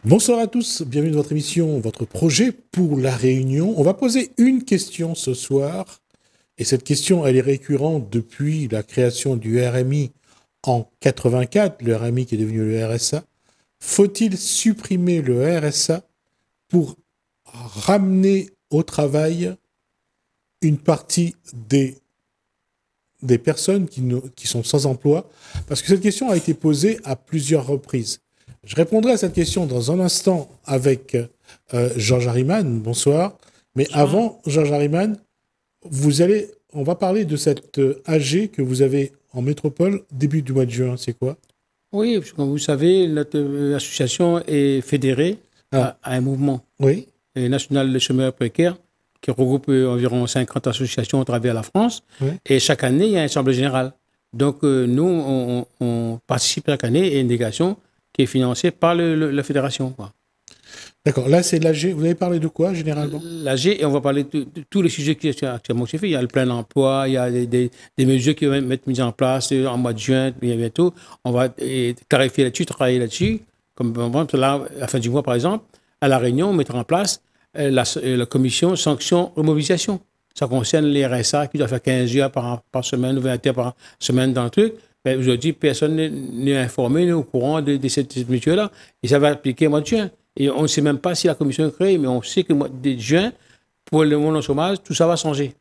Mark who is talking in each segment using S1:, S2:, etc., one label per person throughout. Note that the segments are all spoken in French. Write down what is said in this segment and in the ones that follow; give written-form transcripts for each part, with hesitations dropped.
S1: Bonsoir à tous, bienvenue dans votre émission, votre projet pour la Réunion. On va poser une question ce soir, et cette question, elle est récurrente depuis la création du RMI en 84, le RMI qui est devenu le RSA. Faut-il supprimer le RSA pour ramener au travail une partie des personnes qui sont sans emploi? Parce que cette question a été posée à plusieurs reprises. Je répondrai à cette question dans un instant avec Georges Hariman. Bonsoir. Mais avant, Georges Hariman, on va parler de cette AG que vous avez en métropole début du mois de juin. C'est quoi?
S2: Oui, comme vous savez, notre association est fédérée à un mouvement national de chômeurs précaires qui regroupe environ 50 associations à travers la France.
S1: Oui.
S2: Et chaque année, il y a une assemblée générale. Donc, nous, on participe chaque année à une délégation qui est financée par la fédération.
S1: D'accord. Là, c'est l'AG. Vous avez parlé de quoi, généralement?
S2: L'AG, et on va parler de tous les sujets qui sont actuellement faits. Il y a le plein emploi, il y a des mesures qui vont être mises en place en mois de juin, bientôt. On va clarifier là-dessus, travailler là-dessus. Comme par exemple, là, à la fin du mois, par exemple, à La Réunion, on mettra en place la commission sanction remobilisation. Ça concerne les RSA qui doivent faire 15 heures par semaine ou 20 heures par semaine dans le truc. Mais aujourd'hui, personne n'est informé, n'est au courant de cette mesure-là. Et ça va appliquer au mois de juin. Et on ne sait même pas si la commission est créée, mais on sait que le mois de juin, pour le monde au chômage, tout ça va changer.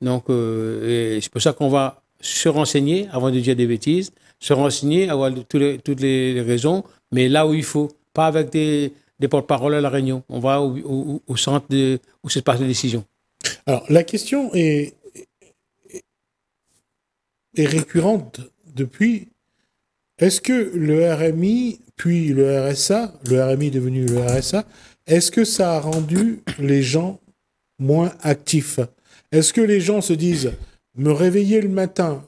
S2: Donc, c'est pour ça qu'on va se renseigner avant de dire des bêtises, se renseigner, avoir toutes les raisons, mais là où il faut, pas avec des porte-parole à la Réunion. On va au centre où se passe la décision.
S1: Alors, la question est récurrente depuis. Est-ce que le RMI, puis le RSA, le RMI devenu le RSA, est-ce que ça a rendu les gens moins actifs? Est-ce que les gens se disent, me réveiller le matin,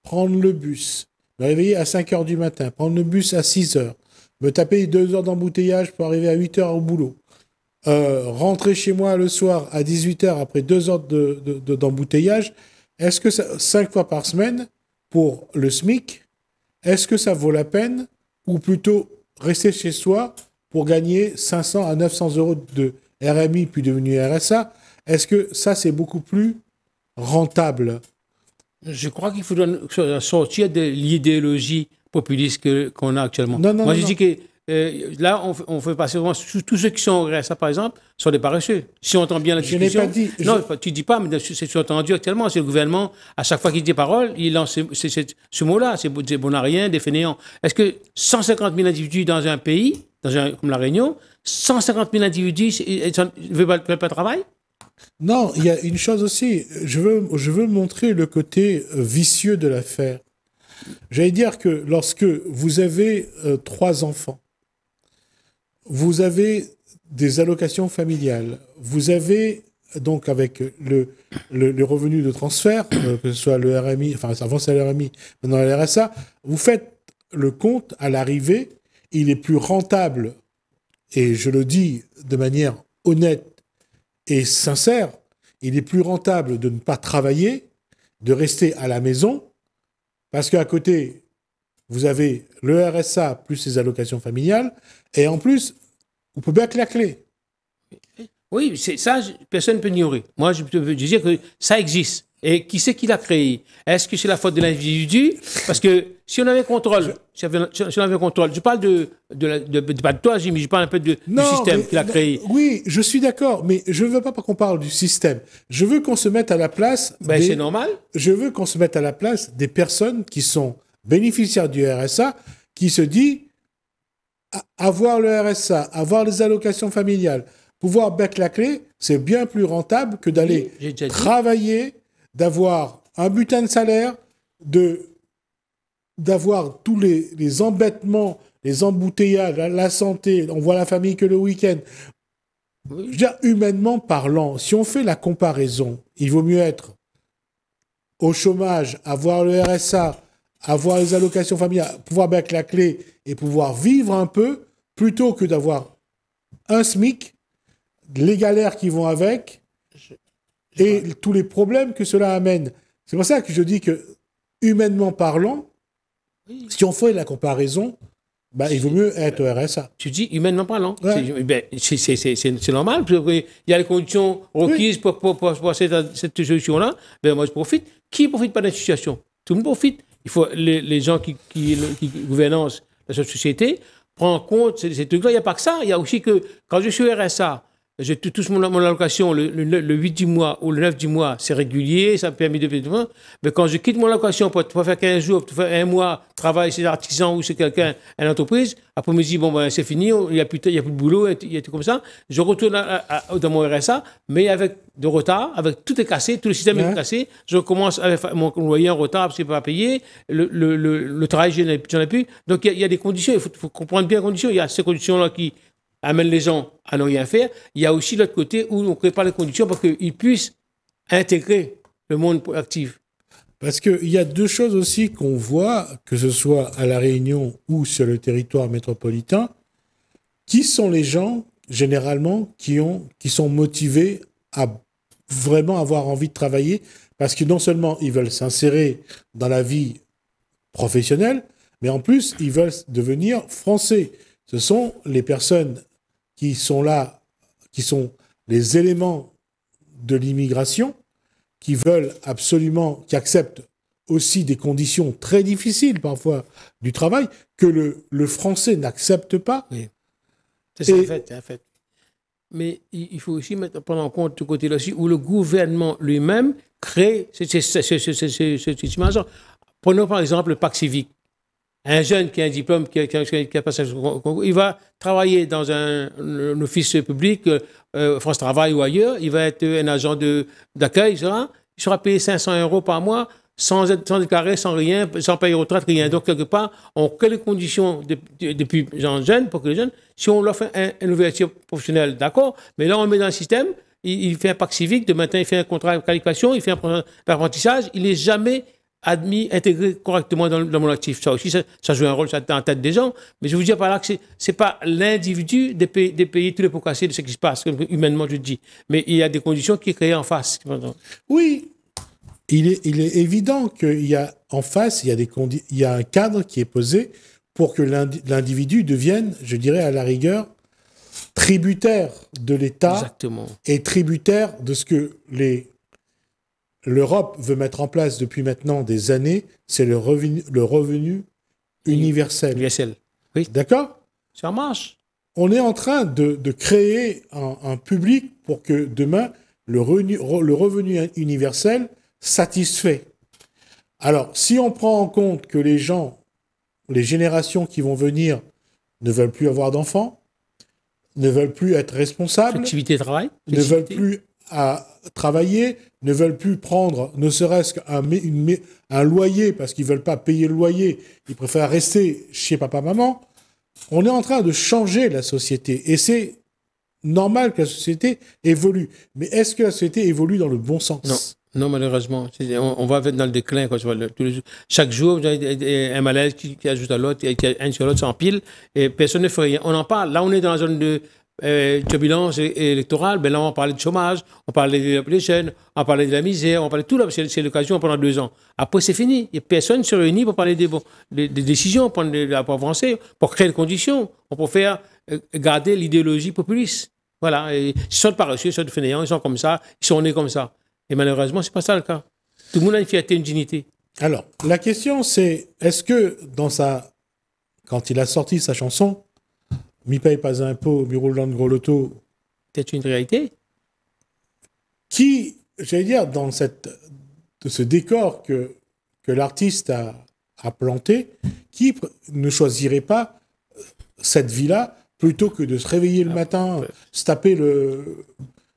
S1: prendre le bus, me réveiller à 5 heures du matin, prendre le bus à 6 heures, me taper 2 heures d'embouteillage pour arriver à 8 heures au boulot, rentrer chez moi le soir à 18 heures après 2 heures d'embouteillage, est-ce que 5 fois par semaine, pour le SMIC, est-ce que ça vaut la peine, ou plutôt rester chez soi pour gagner 500 à 900 euros de RMI puis devenu RSA? Est-ce que ça, c'est beaucoup plus rentable?
S2: Je crois qu'il faut sortir de l'idéologie populiste qu'on a actuellement.
S1: Non.
S2: Je dis que là, on fait passer vraiment tous ceux qui sont au RSA, par exemple, sont des paresseux. Si on entend bien la discussion...
S1: Je n'ai pas dit...
S2: Non, tu ne dis pas, mais c'est entendu actuellement. C'est le gouvernement, à chaque fois qu'il dit des paroles, il lance ce mot-là, c'est des bonariens, des fainéants. Est-ce que 150 000 individus dans un pays, comme la Réunion, 150 000 individus ne veulent pas de travail?
S1: Non, il y a une chose aussi. Je veux montrer le côté vicieux de l'affaire. J'allais dire que lorsque vous avez 3 enfants, vous avez des allocations familiales, vous avez donc avec le revenu de transfert, que ce soit le RMI, enfin avant c'est le RMI, maintenant le RSA, vous faites le compte à l'arrivée, il est plus rentable, et je le dis de manière honnête et sincère, il est plus rentable de ne pas travailler, de rester à la maison, parce qu'à côté, vous avez le RSA plus les allocations familiales, et en plus, vous pouvez bien claquer.
S2: Oui, ça, personne ne peut ignorer. Moi, je peux dire que ça existe. Et qui c'est qui l'a créé? Est-ce que c'est la faute de l'individu? Parce que si on avait contrôle, si on avait contrôle, je parle pas de toi, Jimmy, je parle un peu du système qui l'a créé.
S1: Oui, je suis d'accord, mais je ne veux pas qu'on parle du système. Je veux qu'on se mette à la place...
S2: c'est normal.
S1: Je veux qu'on se mette à la place des personnes qui sont bénéficiaires du RSA, qui se disent avoir le RSA, avoir les allocations familiales, pouvoir bec la clé, c'est bien plus rentable que d'aller travailler, d'avoir un butin de salaire, d'avoir tous les embêtements, les embouteillages, la santé, on voit la famille que le week-end. Je veux dire, humainement parlant, si on fait la comparaison, il vaut mieux être au chômage, avoir le RSA, avoir les allocations familiales, pouvoir bec la clé et pouvoir vivre un peu, plutôt que d'avoir un SMIC, les galères qui vont avec, et tous les problèmes que cela amène. C'est pour ça que je dis que, humainement parlant, si on fait la comparaison, Bah, il vaut mieux être au RSA.
S2: Tu dis, humainement parlant,
S1: Ouais.
S2: c'est normal. Parce que il y a les conditions requises pour cette solution-là. Ben, moi, je profite. Qui ne profite pas de la situation? Tout le monde profite. Il faut les gens qui gouvernent la société prendre en compte ces trucs-là. Il n'y a pas que ça. Il y a aussi que quand je suis au RSA, je touche mon allocation le 8 du mois ou le 9 du mois, c'est régulier, ça me permet de payer. Mais quand je quitte mon allocation pour faire 15 jours, pour faire un mois, travailler chez l'artisan ou chez quelqu'un, à l'entreprise, après je me dis, bon, ben, c'est fini, il n'y a plus de boulot, il y a tout comme ça. Je retourne dans mon RSA, mais avec de retard, avec tout est cassé, tout le système est cassé. Je recommence avec mon loyer en retard parce qu'il n'est pas payé, le travail, je n'en ai plus. Donc il y a des conditions, il faut comprendre bien les conditions. Il y a ces conditions-là qui amène les gens à ne rien faire. Il y a aussi l'autre côté où on ne crée pas les conditions pour qu'ils puissent intégrer le monde actif.
S1: Parce qu'il y a deux choses aussi qu'on voit, que ce soit à La Réunion ou sur le territoire métropolitain, qui sont les gens, généralement, qui sont motivés à vraiment avoir envie de travailler, parce que non seulement ils veulent s'insérer dans la vie professionnelle, mais en plus, ils veulent devenir français. Ce sont les personnes qui sont là, qui sont les éléments de l'immigration, qui veulent absolument, qui acceptent aussi des conditions très difficiles parfois du travail, que le français n'accepte pas.
S2: Oui. C'est un fait. Mais il faut aussi prendre en compte ce côté-là aussi, où le gouvernement lui-même crée cette image. Prenons par exemple le pacte civique. Un jeune qui a un diplôme, qui a passé un concours, il va travailler dans un office public, France Travail ou ailleurs, il va être un agent d'accueil, il sera payé 500 € par mois, sans déclarer, sans rien, sans payer retraite, rien. Donc, quelque part, on crée les conditions depuis jeune, pour que les jeunes, si on leur fait une ouverture professionnelle, d'accord, mais là, on met dans le système, il fait un pacte civique, de matin, il fait un contrat de qualification, il fait un apprentissage, il n'est jamais admis, intégré correctement dans le monde actif. Ça aussi, ça joue un rôle dans la tête des gens. Mais je vous dis par là que c'est pas l'individu des pays tous les pots cassés de ce qui se passe, humainement, je dis. Mais il y a des conditions qui sont créées en face.
S1: Oui, il est évident qu'il y a en face, il y a un cadre qui est posé pour que l'individu devienne, je dirais à la rigueur, tributaire de l'État.
S2: Exactement.
S1: Et tributaire de ce que l'Europe veut mettre en place depuis maintenant des années, c'est le revenu universel.
S2: Universel. Oui.
S1: D'accord ?
S2: Ça marche.
S1: On est en train de créer un public pour que demain, le revenu universel satisfait. Alors, si on prend en compte que les gens, les générations qui vont venir ne veulent plus avoir d'enfants, ne veulent plus être responsables,
S2: Flexibilité de travail,
S1: ne veulent plus travailler, ne veulent plus prendre ne serait-ce qu'un loyer parce qu'ils ne veulent pas payer le loyer, ils préfèrent rester chez papa-maman. On est en train de changer la société et c'est normal que la société évolue. Mais est-ce que la société évolue dans le bon sens ?
S2: Non. Non, malheureusement. On va dans le déclin. Quoi, chaque jour, il y a un malaise qui ajoute à l'autre, qui un sur l'autre s'empile, et personne ne fait rien. On en parle. Là, on est dans la zone de turbulence électorale. Ben là, on parlait de chômage, on parlait des jeunes, on parlait de la misère, on parlait de tout. Là, c'est l'occasion pendant 2 ans. Après, c'est fini. Il n'y a personne ne se réunit pour parler des décisions, pour avancer, pour créer les conditions, pour faire garder l'idéologie populiste. Voilà. Et ils sont paresseux, ils sont fainéants, ils sont comme ça, ils sont nés comme ça. Et malheureusement, ce n'est pas ça le cas. Tout le monde a une fierté, une dignité.
S1: Alors, la question, c'est, est-ce que quand il a sorti sa chanson, « Mi paye pas impôt, mi roule dans le gros loto »,
S2: c'est une réalité.
S1: Qui, j'allais dire, dans ce décor que l'artiste a planté, qui ne choisirait pas cette vie-là plutôt que de se réveiller le matin, se taper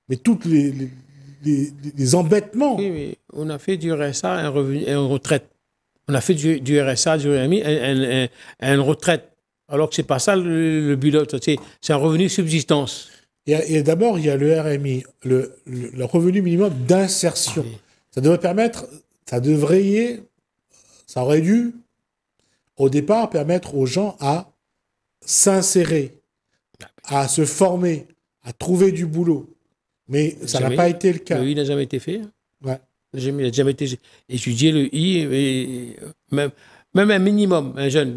S1: mais toutes les embêtements.
S2: Oui, mais on a fait du RSA une retraite. On a fait du RSA, du RMI, une retraite. Alors que c'est pas ça le but. C'est un revenu subsistance.
S1: Et d'abord, il y a le RMI, le revenu minimum d'insertion. Oui. Ça aurait dû, au départ, permettre aux gens à s'insérer, à se former, à trouver du boulot. Mais ça n'a pas été le cas.
S2: Le I n'a jamais été fait.
S1: Ouais.
S2: Il n'a jamais été étudié, le I. Même un minimum, un jeune.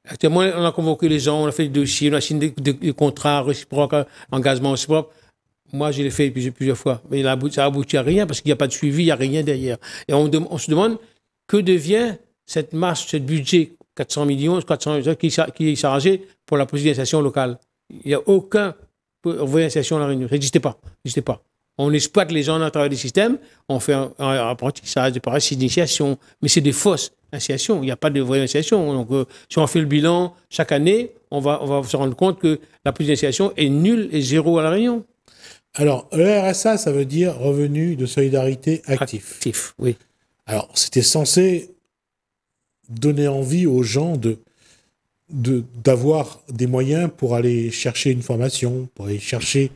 S2: Actuellement, on a convoqué les gens, on a fait des dossiers, on a signé des contrats réciproques, engagement réciproque. Moi, je l'ai fait plusieurs fois. Mais ça aboutit à rien parce qu'il n'y a pas de suivi, il n'y a rien derrière. Et on se demande que devient cette masse, ce budget, 400 millions, 400 millions qui est chargé pour la politique d'insertion locale. Il n'y a aucun envoyé d'insertion à La Réunion. Ça n'existait pas. On exploite les gens à travers des systèmes, on fait un apprentissage, des parages d'initiation, mais c'est des fausses initiations. Il n'y a pas de vraie initiation. Donc, si on fait le bilan chaque année, on va se rendre compte que la politique d'initiation est nulle et zéro à La Réunion.
S1: Alors, le RSA, ça veut dire revenu de solidarité actif.
S2: Actif, oui.
S1: Alors, c'était censé donner envie aux gens d'avoir des moyens pour aller chercher une formation, pour aller chercher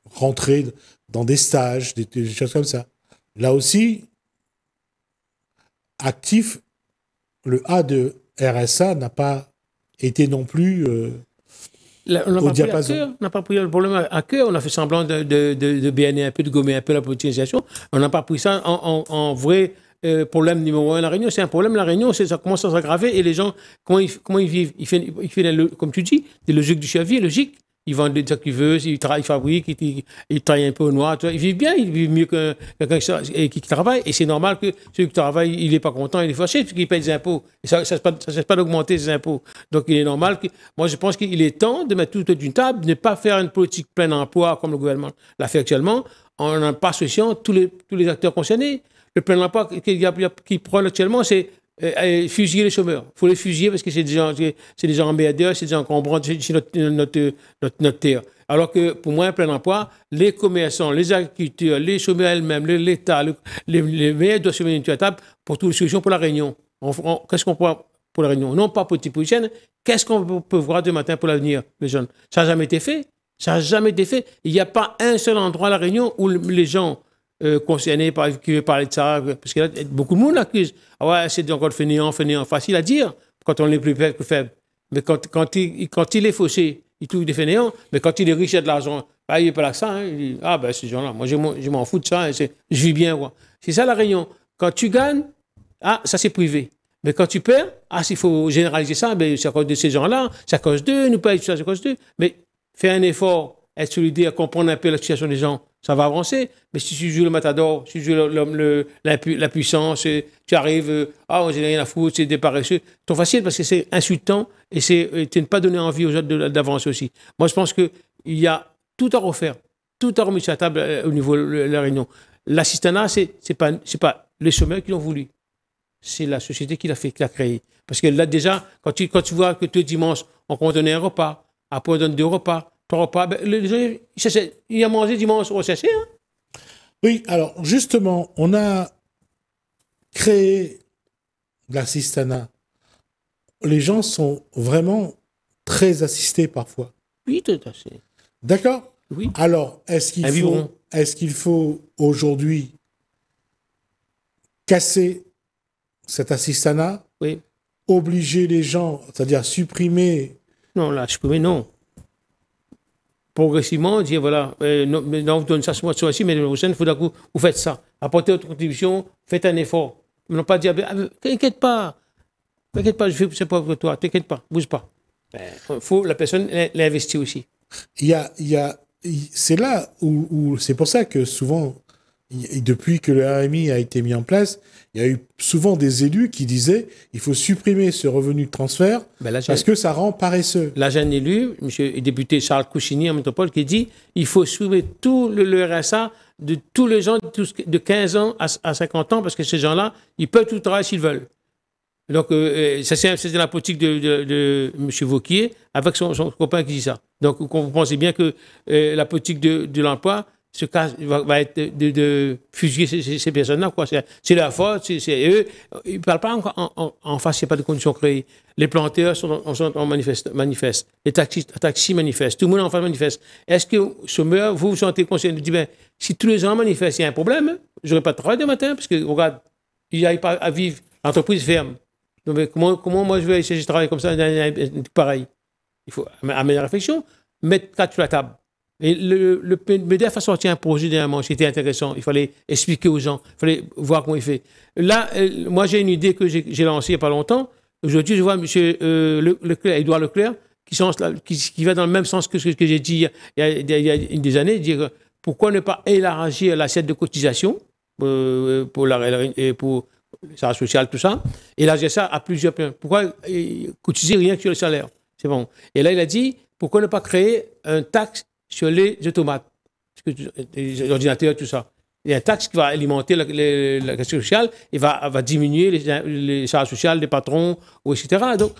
S1: rentrer dans des stages, des choses comme ça. Là aussi, actif, le A de RSA n'a pas été non plus au diapason.
S2: On n'a pas pris le problème à cœur, on a fait semblant de bénir un peu, de gommer un peu la politisation. On n'a pas pris ça en vrai problème numéro 1 à La Réunion. C'est un problème, La Réunion, ça commence à s'aggraver et les gens, comment ils vivent? Ils font, comme tu dis, des logiques du survie, logique. Ils vendent des trucs qu'ils veulent, ils fabriquent, ils travaillent un peu au noir. Ils vivent bien, ils vivent mieux que quelqu'un qui travaille. Et c'est normal que celui qui travaille, il n'est pas content, il est fâché parce qu'il paye des impôts. Et ça ne cesse pas d'augmenter ses impôts. Donc il est normal que. Moi, je pense qu'il est temps de mettre tout autour d'une table, de ne pas faire une politique plein emploi comme le gouvernement l'a fait actuellement, en n'en pas associant tous les acteurs concernés. Le plein emploi qui prône actuellement, c'est fusiller les chômeurs. Il faut les fusiller parce que c'est des gens emmerdeurs, c'est des gens encombrants, c'est notre terre. Alors que pour moi, un plein emploi, les commerçants, les agriculteurs, les chômeurs elles-mêmes, l'État, les meilleurs doivent se mettre à table pour toutes les solutions pour La Réunion. Qu'est-ce qu'on peut pour La Réunion? Non pas politique politicienne. Qu'est-ce qu'on peut voir demain matin pour l'avenir, les jeunes? Ça n'a jamais été fait. Ça n'a jamais été fait. Il n'y a pas un seul endroit à La Réunion où les gens concernés qui veut parler de ça, parce que là, beaucoup de monde l'accuse. Ah ouais, c'est encore fainéant, facile à dire quand on est plus faible. Mais quand il est fauché, il trouve des fainéants, mais quand il est riche, il a de l'argent, ah, il n'est pas là que ça. Hein. Il dit, ah ben ces gens-là, moi je m'en fous de ça, je vis bien. Quoi. C'est ça La Réunion. Quand tu gagnes, ah, ça c'est privé. Mais quand tu perds, ah, s'il faut généraliser ça, ben, c'est à cause de ces gens-là, c'est à cause d'eux, nous payons ça, c'est à cause d'eux. Mais fais un effort, être solidaire, comprendre un peu la situation des gens. Ça va avancer. Mais si tu joues le matador, si tu joues la puissance, tu arrives, j'ai rien à foutre, c'est des paresseux. C'est trop facile parce que c'est insultant et tu ne pas donner envie aux autres d'avancer aussi. Moi, je pense qu'il y a tout à refaire, tout à remettre sur la table au niveau de La Réunion. L'assistanat, c'est pas les chômeurs qui l'ont voulu. C'est la société qui l'a créé. Parce que là, déjà, quand tu vois que tous les dimanches, on peut donner un repas, après on donne 2 repas, 3 repas, ben, les gens, ils ont mangé dimanche au CC. Hein?
S1: Oui, alors justement, on a créé l'assistanat. Les gens sont vraiment très assistés parfois.
S2: Oui, tout à fait.
S1: D'accord?
S2: Oui.
S1: Alors, est-ce qu'il faut aujourd'hui casser cet assistanat?
S2: Oui.
S1: Obliger les gens, c'est-à-dire supprimer...
S2: Non, supprimer, non. Progressivement, dire voilà, non, vous donnez ça ce mois-ci, mais le prochain, il faudra que vous faites ça. Apportez votre contribution, faites un effort. Non pas dire, t'inquiète pas, c'est pas pour toi, t'inquiète pas, bouge pas. Il faut la personne l'investir aussi.
S1: C'est là où c'est pour ça que souvent, depuis que le RMI a été mis en place, il y a eu souvent des élus qui disaient il faut supprimer ce revenu de transfert parce que ça rend paresseux.
S2: Là, j'ai un élu, monsieur le député Charles Couchini en métropole, qui dit il faut supprimer tout le RSA de tous les gens de 15 ans à 50 ans parce que ces gens-là, ils peuvent tout travailler s'ils veulent. Donc, ça, c'est la politique de M. Vauquier avec son copain qui dit ça. Donc, vous pensez bien que la politique de l'emploi va être de fusiller ces personnes-là. C'est leur faute, c'est eux. Ils ne parlent pas en face, il n'y a pas de conditions créées. Les planteurs sont en manifeste. Les taxis manifestent. Tout le monde en face manifeste. Est-ce que, chômeur, vous sentez conscient de dire, si tous les gens manifestent, il y a un problème, je n'aurai pas de travail demain matin, parce que, regarde, ils n'arrivent pas à vivre. L'entreprise ferme. Donc, comment moi je vais essayer de travailler comme ça, pareil? Il faut amener la réflexion, mettre 4 sur la table. Et le MEDEF a sorti un projet dernièrement qui était intéressant. Il fallait expliquer aux gens, il fallait voir comment il fait. Là, moi, j'ai une idée que j'ai lancée il n'y a pas longtemps. Aujourd'hui, je vois M. Leclerc, Édouard Leclerc, qui va dans le même sens que ce que j'ai dit il y a des années, dire pourquoi ne pas élargir l'assiette de cotisation pour ça social, tout ça, élargir ça à plusieurs points. Pourquoi cotiser rien que sur le salaire? C'est bon. Et là, il a dit, pourquoi ne pas créer un taxe sur les automates, les ordinateurs, tout ça. Il y a un taxe qui va alimenter la question sociale et va diminuer les charges sociales des patrons, etc. Donc,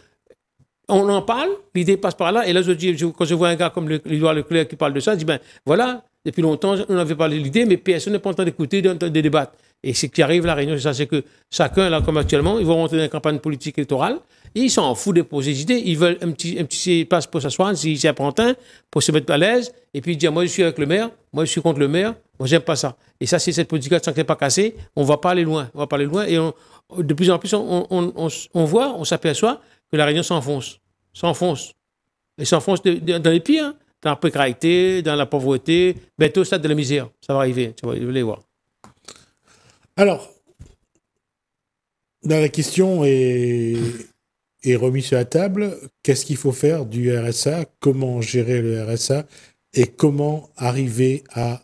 S2: on en parle, l'idée passe par là. Et là, quand je vois un gars comme Édouard Leclerc qui parle de ça, je dis, ben voilà, depuis longtemps, on avait parlé de l'idée, mais personne n'est pas en train d'écouter, de débattre. Et ce qui arrive à la Réunion, c'est ça, c'est que chacun, là, comme actuellement, ils vont rentrer dans une campagne politique électorale, et ils s'en foutent de poser des idées. Ils veulent un petit passe pour s'asseoir, si c'est apprenti, pour se mettre à l'aise, et puis dire, moi, je suis avec le maire, moi, je suis contre le maire, moi, j'aime pas ça. Et ça, c'est cette politique-là, tant qu'elle n'est pas cassée, on va pas aller loin. On va pas aller loin, et de plus en plus, on voit, on s'aperçoit que la Réunion s'enfonce. Et s'enfonce dans les pires, hein, dans la précarité, dans la pauvreté, bientôt au stade de la misère. Ça va arriver, tu vas les voir.
S1: Alors, la question est remise sur la table. Qu'est-ce qu'il faut faire du RSA? Comment gérer le RSA? Et comment arriver à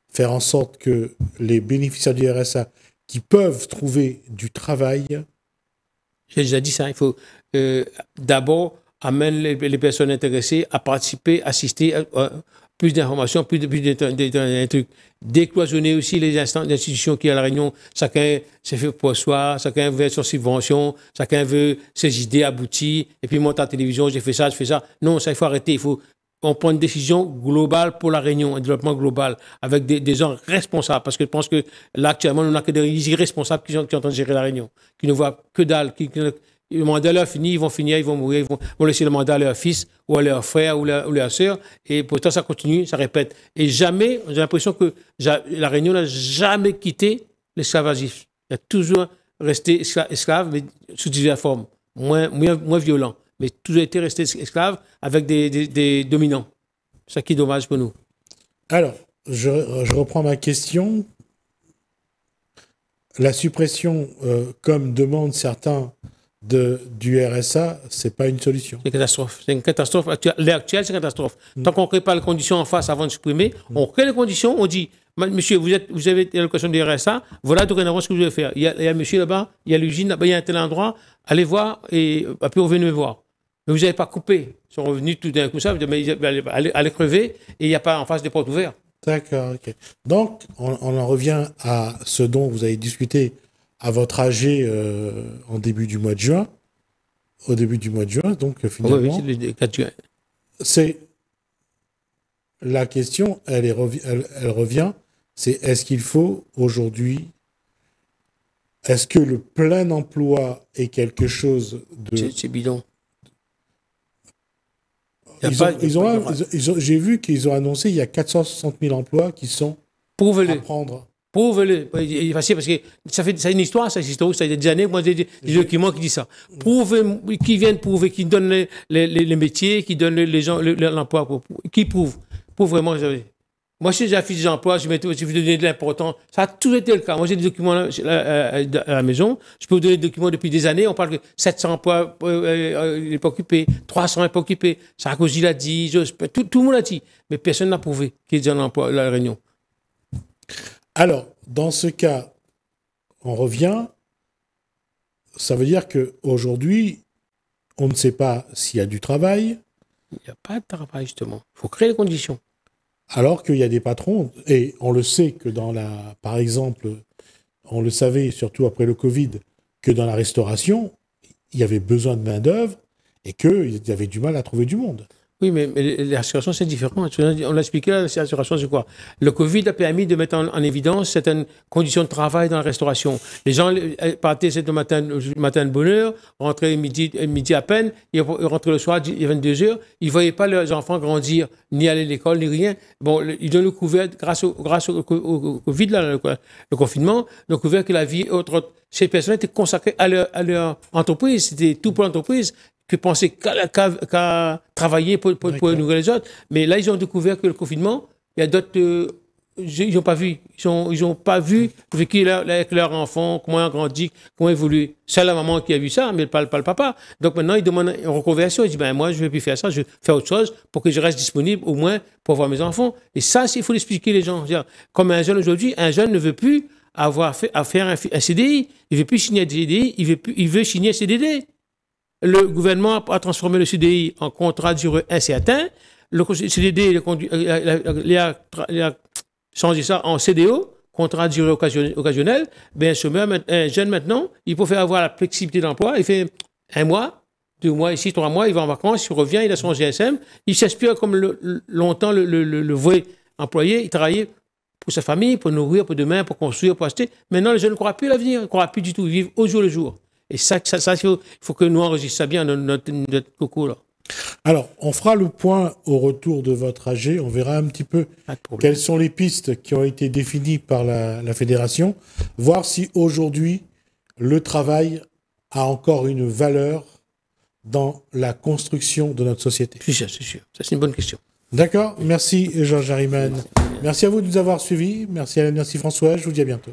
S1: faire en sorte que les bénéficiaires du RSA qui peuvent trouver du travail...
S2: J'ai déjà dit ça. Il faut d'abord amener les personnes intéressées à participer, assister à plus d'informations, plus de trucs. Décloisonner aussi les institutions qui à la Réunion. Chacun s'est fait pour soi, chacun veut son subvention, chacun veut ses idées abouties, et puis monte à la télévision, j'ai fait ça, je fais ça. Non, ça, il faut arrêter. Il faut qu'on prenne une décision globale pour la Réunion, un développement global, avec des gens responsables. Parce que je pense que là, actuellement, on n'a que des irresponsables qui sont en train de gérer la Réunion, qui ne voient que dalle, le mandat leur fini, ils vont finir, ils vont mourir, ils vont laisser le mandat à leur fils ou à leur frère ou leur sœur. Et pourtant, ça continue, ça répète. Et jamais, j'ai l'impression que la Réunion n'a jamais quitté l'esclavagisme. Il a toujours resté esclave, mais sous diverses formes, moins violent. Mais toujours été resté esclave avec des dominants. C'est ça qui est dommage pour nous.
S1: Alors, je reprends ma question. La suppression, comme demandent certains, du RSA, c'est pas une solution.
S2: C'est une catastrophe. C'est une catastrophe. L'ère actuelle, c'est une catastrophe. Tant qu'on ne crée pas les conditions en face avant de supprimer, on crée les conditions, on dit, monsieur, vous avez l'allocation du RSA, voilà dorénavant ce que vous devez faire. Il y a un monsieur là-bas, il y a l'usine là-bas, il y a un tel endroit, allez voir et après vous venez me voir. Mais vous n'avez pas coupé. Ils sont revenus tout d'un coup, ça, mais allez crever et il n'y a pas en face des portes ouvertes.
S1: D'accord, ok. Donc, on en revient à ce dont vous avez discuté à votre AG en début du mois de juin, au début du mois de juin, donc finalement,
S2: oui, c'est le 4 juin.
S1: C'est la question, elle revient, c'est est-ce qu'il faut aujourd'hui, est-ce que le plein emploi est quelque chose de...
S2: C'est bidon.
S1: J'ai vu qu'ils ont annoncé il y a 460 000 emplois qui sont à prendre.
S2: Prouvez-le. Parce que c'est une histoire, ça, c'est historique, ça fait des années. Moi, j'ai des documents qui disent ça. Prouvez, qui viennent prouver, qui donnent les métiers, qui donnent les gens l'emploi. Qui prouve? Prouve vraiment. Moi, si j'ai affiché des emplois, je vais donner de l'importance. Ça a toujours été le cas. Moi, j'ai des documents à la maison. Je peux vous donner des documents depuis des années. On parle que 700 emplois n'est pas occupés, 300 n'est pas occupés. Sarkozy l'a dit, tout le monde l'a dit. Mais personne n'a prouvé qu'il y ait un emploi à la Réunion.
S1: Alors, dans ce cas, on revient. Ça veut dire qu'aujourd'hui, on ne sait pas s'il y a du travail.
S2: Il n'y a pas de travail, justement. Il faut créer les conditions.
S1: Alors qu'il y a des patrons, et on le sait que par exemple, on le savait surtout après le Covid, que dans la restauration, il y avait besoin de main-d'œuvre et qu'il y avait du mal à trouver du monde.
S2: Oui, mais la restauration, c'est différent. On l'a expliqué, la restauration, c'est quoi? Le Covid a permis de mettre en évidence certaines conditions de travail dans la restauration. Les gens partaient le matin de bonne heure, rentraient midi à peine, ils rentraient le soir, il y a 22 heures, ils ne voyaient pas leurs enfants grandir, ni aller à l'école, ni rien. Bon, ils donnent le couvert, grâce au Covid, là, le confinement, le couvert que la vie, ces personnes étaient consacrées à leur entreprise, c'était tout pour l'entreprise. que penser qu'à travailler pour nourrir les autres. Mais là, ils ont découvert que le confinement, il y a d'autres... ils n'ont pas vu. Ils ont pas vu vécu avec leur enfant, comment ils ont grandi, comment ils évolué. C'est la maman qui a vu ça, mais pas le papa. Donc maintenant, ils demandent une reconversion. Ils disent, ben, moi, je ne vais plus faire ça, je vais faire autre chose pour que je reste disponible, au moins, pour voir mes enfants. Et ça, il faut l'expliquer les gens. Comme un jeune aujourd'hui, un jeune ne veut plus faire un CDI. Il ne veut plus signer un CDI, il veut signer un CDD. Le gouvernement a transformé le CDI en contrat de durée incertain. Le CDD, il a changé ça en CDO, contrat de durée occasionnelle. Ben, un jeune maintenant, il peut faire avoir la flexibilité d'emploi. Il fait 1 mois, 2 mois ici, 3 mois, il va en vacances, il revient, il a son GSM. Il s'inspire comme longtemps le vrai employé. Il travaillait pour sa famille, pour nourrir, pour demain, pour construire, pour acheter. Maintenant, les jeunes ne croient plus à l'avenir, ne croient plus du tout. Ils vivent au jour le jour. Et ça il faut que nous enregistre ça bien dans notre coco, là.
S1: Alors, on fera le point au retour de votre AG. On verra un petit peu quelles sont les pistes qui ont été définies par la fédération. Voir si aujourd'hui, le travail a encore une valeur dans la construction de notre société.
S2: C'est sûr, c'est sûr. Ça, c'est une bonne question.
S1: D'accord. Merci, Georges Harriman. Merci à vous de nous avoir suivis. Merci Alain, merci François. Je vous dis à bientôt.